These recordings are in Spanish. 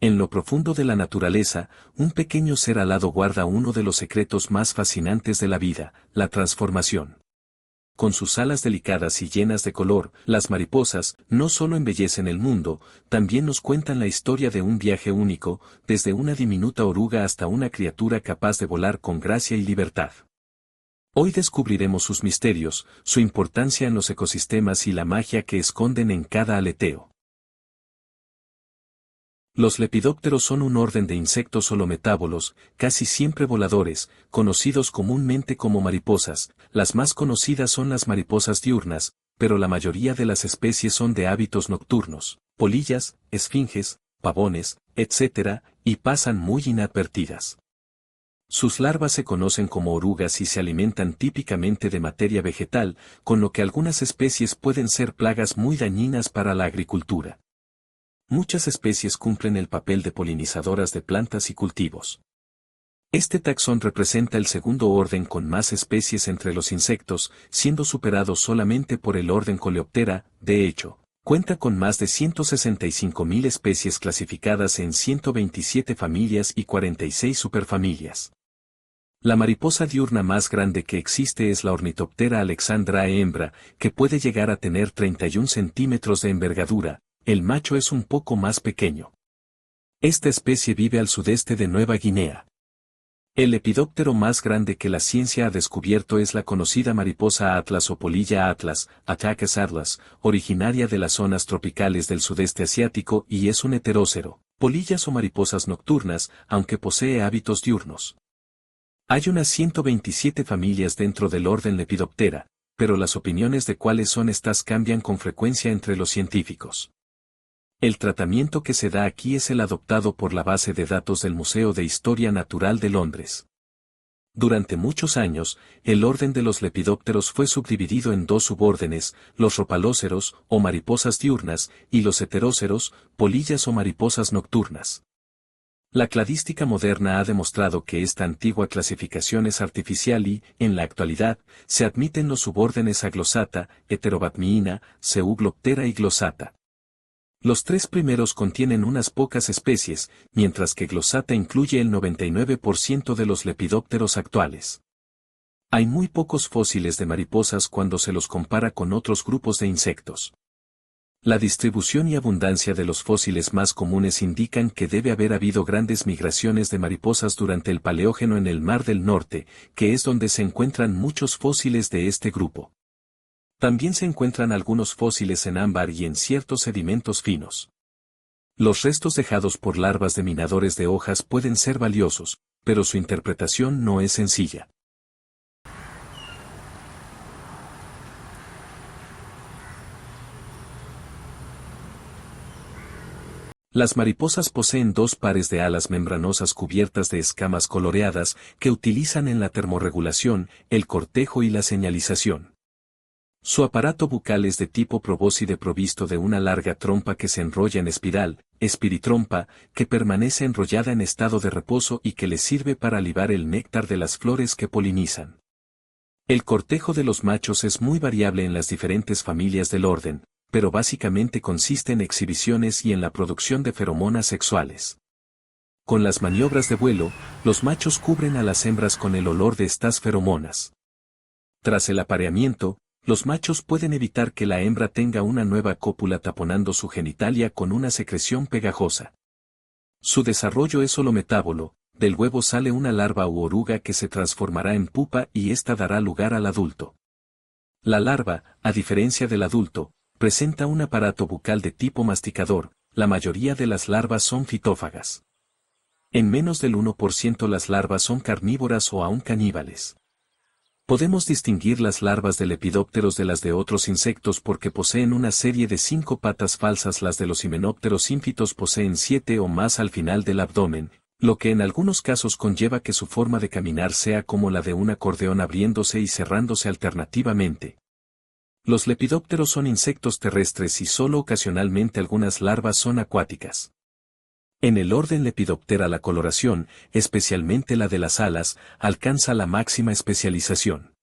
En lo profundo de la naturaleza, un pequeño ser alado guarda uno de los secretos más fascinantes de la vida, la transformación. Con sus alas delicadas y llenas de color, las mariposas no solo embellecen el mundo, también nos cuentan la historia de un viaje único, desde una diminuta oruga hasta una criatura capaz de volar con gracia y libertad. Hoy descubriremos sus misterios, su importancia en los ecosistemas y la magia que esconden en cada aleteo. Los lepidópteros son un orden de insectos holometábolos, casi siempre voladores, conocidos comúnmente como mariposas. Las más conocidas son las mariposas diurnas, pero la mayoría de las especies son de hábitos nocturnos, polillas, esfinges, pavones, etc., y pasan muy inadvertidas. Sus larvas se conocen como orugas y se alimentan típicamente de materia vegetal, con lo que algunas especies pueden ser plagas muy dañinas para la agricultura. Muchas especies cumplen el papel de polinizadoras de plantas y cultivos. Este taxón representa el segundo orden con más especies entre los insectos, siendo superado solamente por el orden Coleoptera. De hecho, cuenta con más de 165.000 especies clasificadas en 127 familias y 46 superfamilias. La mariposa diurna más grande que existe es la Ornithoptera alexandrae hembra, que puede llegar a tener 31 centímetros de envergadura. El macho es un poco más pequeño. Esta especie vive al sudeste de Nueva Guinea. El lepidóptero más grande que la ciencia ha descubierto es la conocida mariposa atlas o polilla atlas, Atraques atlas, originaria de las zonas tropicales del sudeste asiático y es un heterócero, polillas o mariposas nocturnas, aunque posee hábitos diurnos. Hay unas 127 familias dentro del orden Lepidoptera, pero las opiniones de cuáles son estas cambian con frecuencia entre los científicos. El tratamiento que se da aquí es el adoptado por la base de datos del Museo de Historia Natural de Londres. Durante muchos años, el orden de los lepidópteros fue subdividido en dos subórdenes, los ropalóceros, o mariposas diurnas, y los heteróceros, polillas o mariposas nocturnas. La cladística moderna ha demostrado que esta antigua clasificación es artificial y, en la actualidad, se admiten los subórdenes Aglosata, Heterobatmiina, Zeugloptera y Glossata. Los tres primeros contienen unas pocas especies, mientras que Glossata incluye el 99% de los lepidópteros actuales. Hay muy pocos fósiles de mariposas cuando se los compara con otros grupos de insectos. La distribución y abundancia de los fósiles más comunes indican que debe haber habido grandes migraciones de mariposas durante el Paleógeno en el Mar del Norte, que es donde se encuentran muchos fósiles de este grupo. También se encuentran algunos fósiles en ámbar y en ciertos sedimentos finos. Los restos dejados por larvas de minadores de hojas pueden ser valiosos, pero su interpretación no es sencilla. Las mariposas poseen dos pares de alas membranosas cubiertas de escamas coloreadas que utilizan en la termorregulación, el cortejo y la señalización. Su aparato bucal es de tipo probóscide provisto de una larga trompa que se enrolla en espiral, espiritrompa, que permanece enrollada en estado de reposo y que les sirve para libar el néctar de las flores que polinizan. El cortejo de los machos es muy variable en las diferentes familias del orden, pero básicamente consiste en exhibiciones y en la producción de feromonas sexuales. Con las maniobras de vuelo, los machos cubren a las hembras con el olor de estas feromonas. Tras el apareamiento, los machos pueden evitar que la hembra tenga una nueva cópula taponando su genitalia con una secreción pegajosa. Su desarrollo es holometábolo, del huevo sale una larva u oruga que se transformará en pupa y ésta dará lugar al adulto. La larva, a diferencia del adulto, presenta un aparato bucal de tipo masticador, la mayoría de las larvas son fitófagas. En menos del 1% las larvas son carnívoras o aún caníbales. Podemos distinguir las larvas de lepidópteros de las de otros insectos porque poseen una serie de 5 patas falsas. Las de los himenópteros ínfitos poseen 7 o más al final del abdomen, lo que en algunos casos conlleva que su forma de caminar sea como la de un acordeón abriéndose y cerrándose alternativamente. Los lepidópteros son insectos terrestres y solo ocasionalmente algunas larvas son acuáticas. En el orden Lepidoptera la coloración, especialmente la de las alas, alcanza la máxima especialización.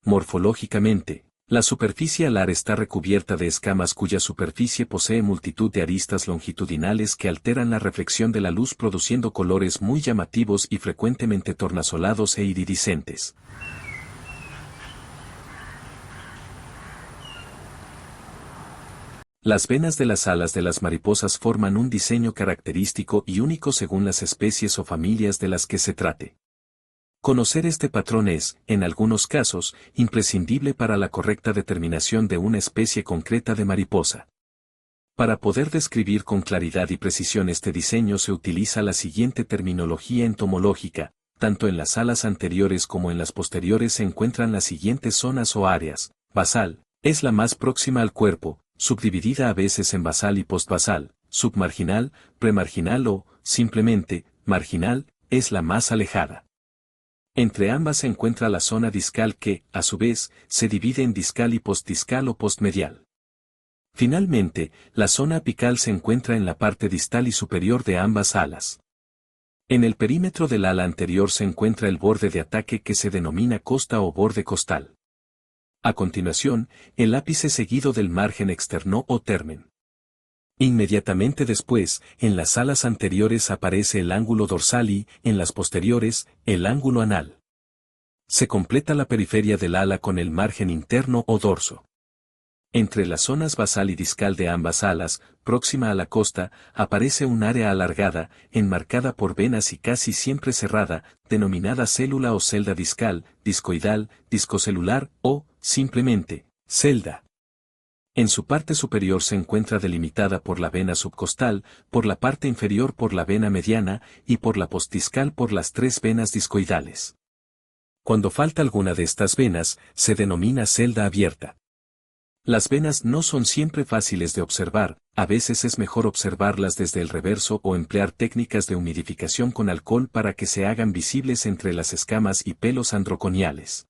Morfológicamente, La superficie alar está recubierta de escamas cuya superficie posee multitud de aristas longitudinales que alteran la reflexión de la luz produciendo colores muy llamativos y frecuentemente tornasolados e iridiscentes. Las venas de las alas de las mariposas forman un diseño característico y único según las especies o familias de las que se trate. Conocer este patrón es, en algunos casos, imprescindible para la correcta determinación de una especie concreta de mariposa. Para poder describir con claridad y precisión este diseño se utiliza la siguiente terminología entomológica, tanto en las alas anteriores como en las posteriores se encuentran las siguientes zonas o áreas. Basal, es la más próxima al cuerpo, subdividida a veces en basal y postbasal, submarginal, premarginal o, simplemente, marginal, es la más alejada. Entre ambas se encuentra la zona discal que, a su vez, se divide en discal y postdiscal o postmedial. Finalmente, la zona apical se encuentra en la parte distal y superior de ambas alas. En el perímetro del ala anterior se encuentra el borde de ataque que se denomina costa o borde costal. A continuación, el ápice seguido del margen externo o termen. Inmediatamente después, en las alas anteriores aparece el ángulo dorsal y, en las posteriores, el ángulo anal. Se completa la periferia del ala con el margen interno o dorso. Entre las zonas basal y discal de ambas alas, próxima a la costa, aparece un área alargada, enmarcada por venas y casi siempre cerrada, denominada célula o celda discal, discoidal, discocelular o, simplemente, celda. En su parte superior se encuentra delimitada por la vena subcostal, por la parte inferior por la vena mediana y por la postdiscal por las tres venas discoidales. Cuando falta alguna de estas venas, se denomina celda abierta. Las venas no son siempre fáciles de observar, a veces es mejor observarlas desde el reverso o emplear técnicas de humidificación con alcohol para que se hagan visibles entre las escamas y pelos androconiales.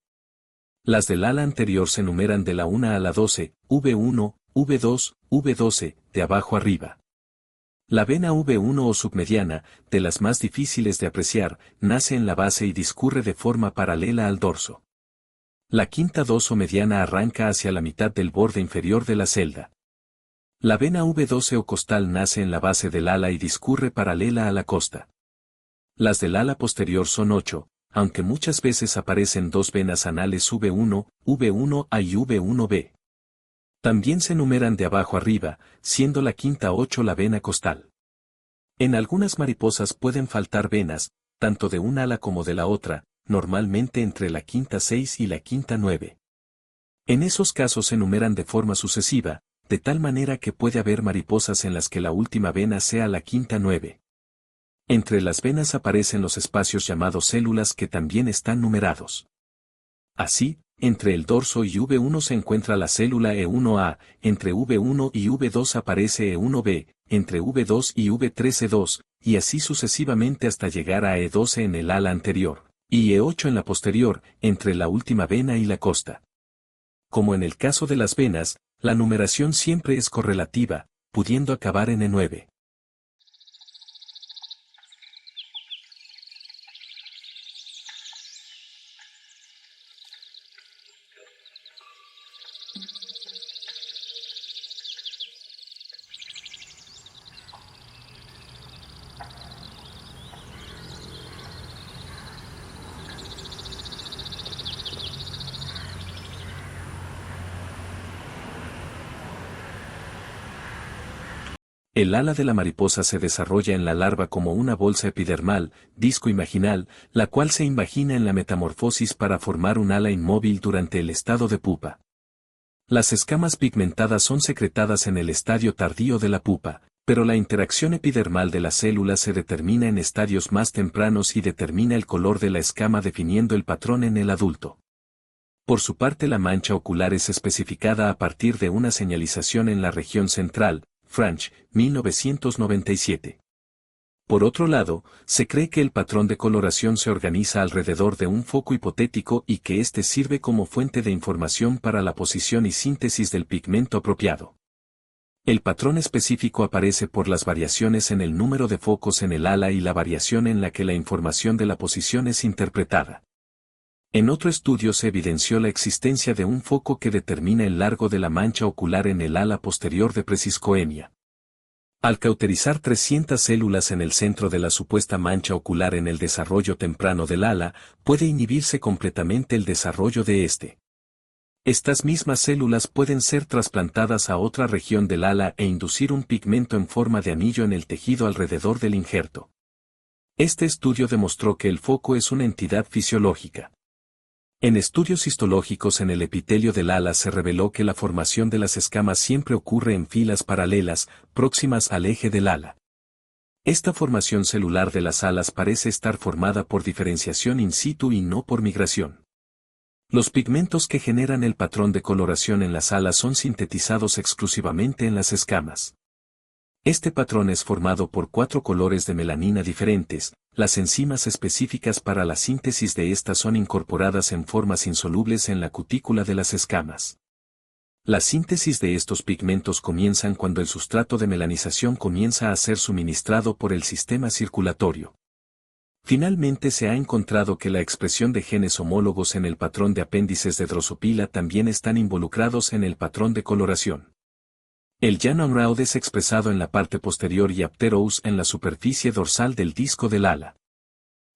Las del ala anterior se numeran de la 1 a la 12, V1, V2, V12, de abajo arriba. La vena V1 o submediana, de las más difíciles de apreciar, nace en la base y discurre de forma paralela al dorso. La quinta doso mediana arranca hacia la mitad del borde inferior de la celda. La vena V12 o costal nace en la base del ala y discurre paralela a la costa. Las del ala posterior son 8, aunque muchas veces aparecen dos venas anales V1, V1A y V1B. También se numeran de abajo arriba, siendo la quinta 8 la vena costal. En algunas mariposas pueden faltar venas, tanto de un ala como de la otra, normalmente entre la quinta 6 y la quinta 9. En esos casos se numeran de forma sucesiva, de tal manera que puede haber mariposas en las que la última vena sea la quinta 9. Entre las venas aparecen los espacios llamados células que también están numerados. Así, entre el dorso y V1 se encuentra la célula E1A, entre V1 y V2 aparece E1B, entre V2 y V3 E2, y así sucesivamente hasta llegar a E12 en el ala anterior, y E8 en la posterior, entre la última vena y la costa. Como en el caso de las venas, la numeración siempre es correlativa, pudiendo acabar en E9. El ala de la mariposa se desarrolla en la larva como una bolsa epidermal, disco imaginal, la cual se invagina en la metamorfosis para formar un ala inmóvil durante el estado de pupa. Las escamas pigmentadas son secretadas en el estadio tardío de la pupa, pero la interacción epidermal de las células se determina en estadios más tempranos y determina el color de la escama definiendo el patrón en el adulto. Por su parte la mancha ocular es especificada a partir de una señalización en la región central, French, 1997. Por otro lado, se cree que el patrón de coloración se organiza alrededor de un foco hipotético y que éste sirve como fuente de información para la posición y síntesis del pigmento apropiado. El patrón específico aparece por las variaciones en el número de focos en el ala y la variación en la que la información de la posición es interpretada. En otro estudio se evidenció la existencia de un foco que determina el largo de la mancha ocular en el ala posterior de Presiscoemia. Al cauterizar 300 células en el centro de la supuesta mancha ocular en el desarrollo temprano del ala, puede inhibirse completamente el desarrollo de este. Estas mismas células pueden ser trasplantadas a otra región del ala e inducir un pigmento en forma de anillo en el tejido alrededor del injerto. Este estudio demostró que el foco es una entidad fisiológica. En estudios histológicos en el epitelio del ala se reveló que la formación de las escamas siempre ocurre en filas paralelas, próximas al eje del ala. Esta formación celular de las alas parece estar formada por diferenciación in situ y no por migración. Los pigmentos que generan el patrón de coloración en las alas son sintetizados exclusivamente en las escamas. Este patrón es formado por 4 colores de melanina diferentes. Las enzimas específicas para la síntesis de estas son incorporadas en formas insolubles en la cutícula de las escamas. La síntesis de estos pigmentos comienzan cuando el sustrato de melanización comienza a ser suministrado por el sistema circulatorio. Finalmente se ha encontrado que la expresión de genes homólogos en el patrón de apéndices de Drosophila también están involucrados en el patrón de coloración. El Jan-Unraud es expresado en la parte posterior y Apterous en la superficie dorsal del disco del ala.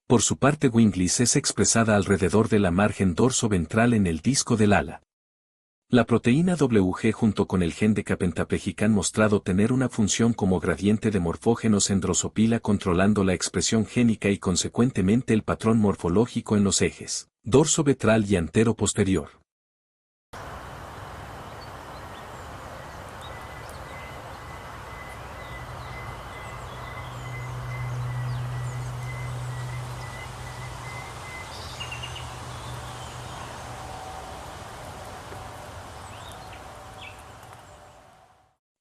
Por su parte Winglis es expresada alrededor de la margen dorso-ventral en el disco del ala. La proteína WG junto con el gen de Kapenta-Pejic han mostrado tener una función como gradiente de morfógenos en Drosophila controlando la expresión génica y consecuentemente el patrón morfológico en los ejes dorso-ventral y antero-posterior.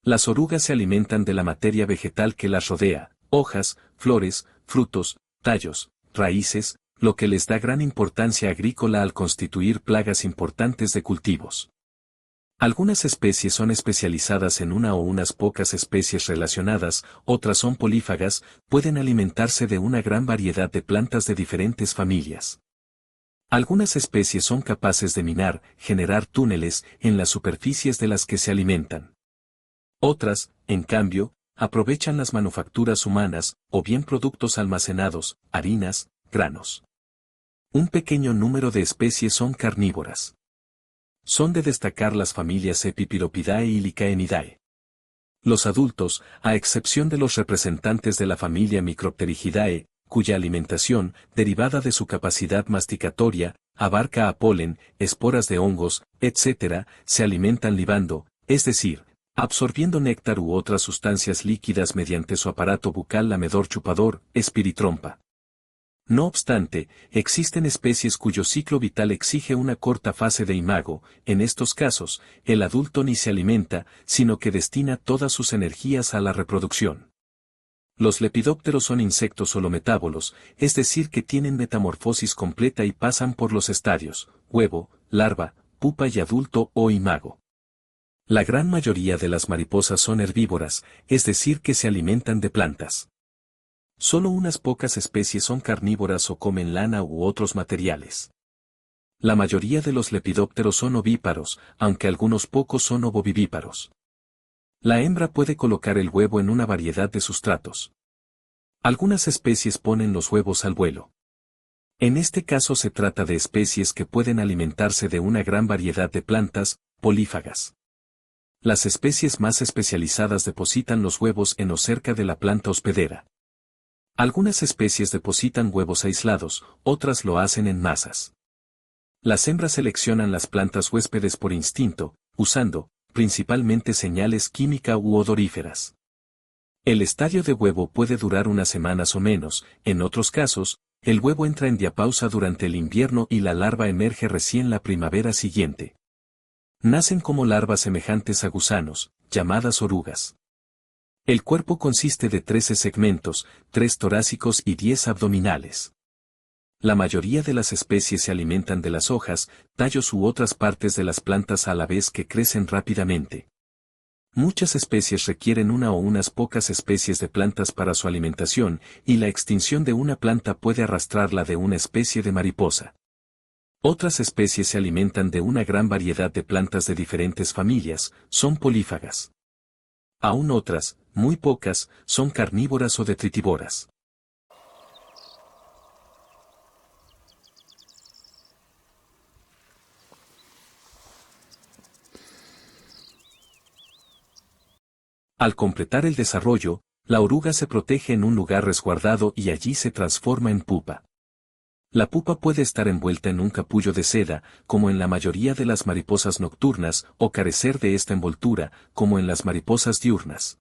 Las orugas se alimentan de la materia vegetal que las rodea, hojas, flores, frutos, tallos, raíces, lo que les da gran importancia agrícola al constituir plagas importantes de cultivos. Algunas especies son especializadas en una o unas pocas especies relacionadas, otras son polífagas, pueden alimentarse de una gran variedad de plantas de diferentes familias. Algunas especies son capaces de minar, generar túneles en las superficies de las que se alimentan. Otras, en cambio, aprovechan las manufacturas humanas, o bien productos almacenados, harinas, granos. Un pequeño número de especies son carnívoras. Son de destacar las familias Epipiropidae y Lycaenidae. Los adultos, a excepción de los representantes de la familia Micropterigidae, cuya alimentación, derivada de su capacidad masticatoria, abarca a polen, esporas de hongos, etc., se alimentan libando, es decir, absorbiendo néctar u otras sustancias líquidas mediante su aparato bucal lamedor chupador, espiritrompa. No obstante, existen especies cuyo ciclo vital exige una corta fase de imago, en estos casos, el adulto ni se alimenta, sino que destina todas sus energías a la reproducción. Los lepidópteros son insectos holometábolos, es decir que tienen metamorfosis completa y pasan por los estadios, huevo, larva, pupa y adulto o imago. La gran mayoría de las mariposas son herbívoras, es decir que se alimentan de plantas. Solo unas pocas especies son carnívoras o comen lana u otros materiales. La mayoría de los lepidópteros son ovíparos, aunque algunos pocos son ovovivíparos. La hembra puede colocar el huevo en una variedad de sustratos. Algunas especies ponen los huevos al vuelo. En este caso se trata de especies que pueden alimentarse de una gran variedad de plantas, polífagas. Las especies más especializadas depositan los huevos en o cerca de la planta hospedera. Algunas especies depositan huevos aislados, otras lo hacen en masas. Las hembras seleccionan las plantas huéspedes por instinto, usando, principalmente señales química u odoríferas. El estadio de huevo puede durar unas semanas o menos, en otros casos, el huevo entra en diapausa durante el invierno y la larva emerge recién la primavera siguiente. Nacen como larvas semejantes a gusanos, llamadas orugas. El cuerpo consiste de 13 segmentos, 3 torácicos y 10 abdominales. La mayoría de las especies se alimentan de las hojas, tallos u otras partes de las plantas a la vez que crecen rápidamente. Muchas especies requieren una o unas pocas especies de plantas para su alimentación, y la extinción de una planta puede arrastrarla de una especie de mariposa. Otras especies se alimentan de una gran variedad de plantas de diferentes familias, son polífagas. Aún otras, muy pocas, son carnívoras o detritívoras. Al completar el desarrollo, la oruga se protege en un lugar resguardado y allí se transforma en pupa. La pupa puede estar envuelta en un capullo de seda, como en la mayoría de las mariposas nocturnas, o carecer de esta envoltura, como en las mariposas diurnas.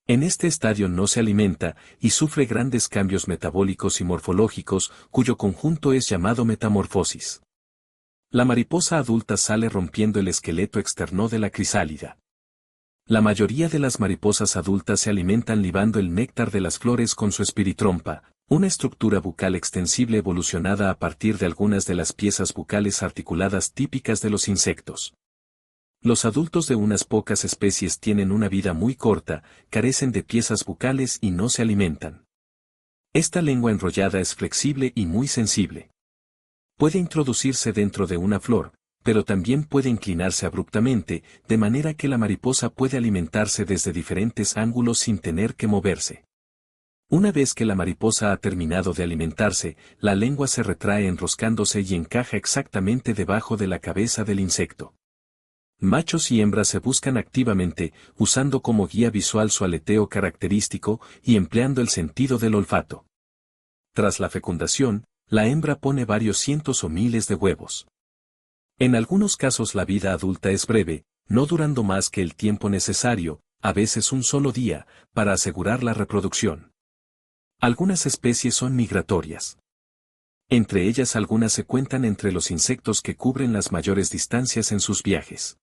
En este estadio no se alimenta, y sufre grandes cambios metabólicos y morfológicos, cuyo conjunto es llamado metamorfosis. La mariposa adulta sale rompiendo el esqueleto externo de la crisálida. La mayoría de las mariposas adultas se alimentan libando el néctar de las flores con su espiritrompa, una estructura bucal extensible evolucionada a partir de algunas de las piezas bucales articuladas típicas de los insectos. Los adultos de unas pocas especies tienen una vida muy corta, carecen de piezas bucales y no se alimentan. Esta lengua enrollada es flexible y muy sensible. Puede introducirse dentro de una flor, pero también puede inclinarse abruptamente, de manera que la mariposa puede alimentarse desde diferentes ángulos sin tener que moverse. Una vez que la mariposa ha terminado de alimentarse, la lengua se retrae enroscándose y encaja exactamente debajo de la cabeza del insecto. Machos y hembras se buscan activamente, usando como guía visual su aleteo característico y empleando el sentido del olfato. Tras la fecundación, la hembra pone varios cientos o miles de huevos. En algunos casos la vida adulta es breve, no durando más que el tiempo necesario, a veces un solo día, para asegurar la reproducción. Algunas especies son migratorias. Entre ellas algunas se cuentan entre los insectos que cubren las mayores distancias en sus viajes.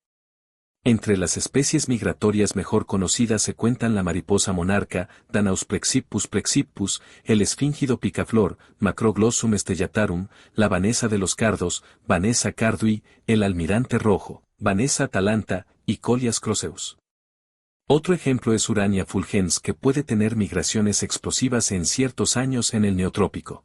Entre las especies migratorias mejor conocidas se cuentan la mariposa monarca, Danaus plexippus, el esfíngido picaflor, Macroglossum stellatarum, la vanesa de los cardos, Vanessa cardui, el almirante rojo, Vanessa atalanta, y Colias crosseus. Otro ejemplo es Urania fulgens que puede tener migraciones explosivas en ciertos años en el neotrópico.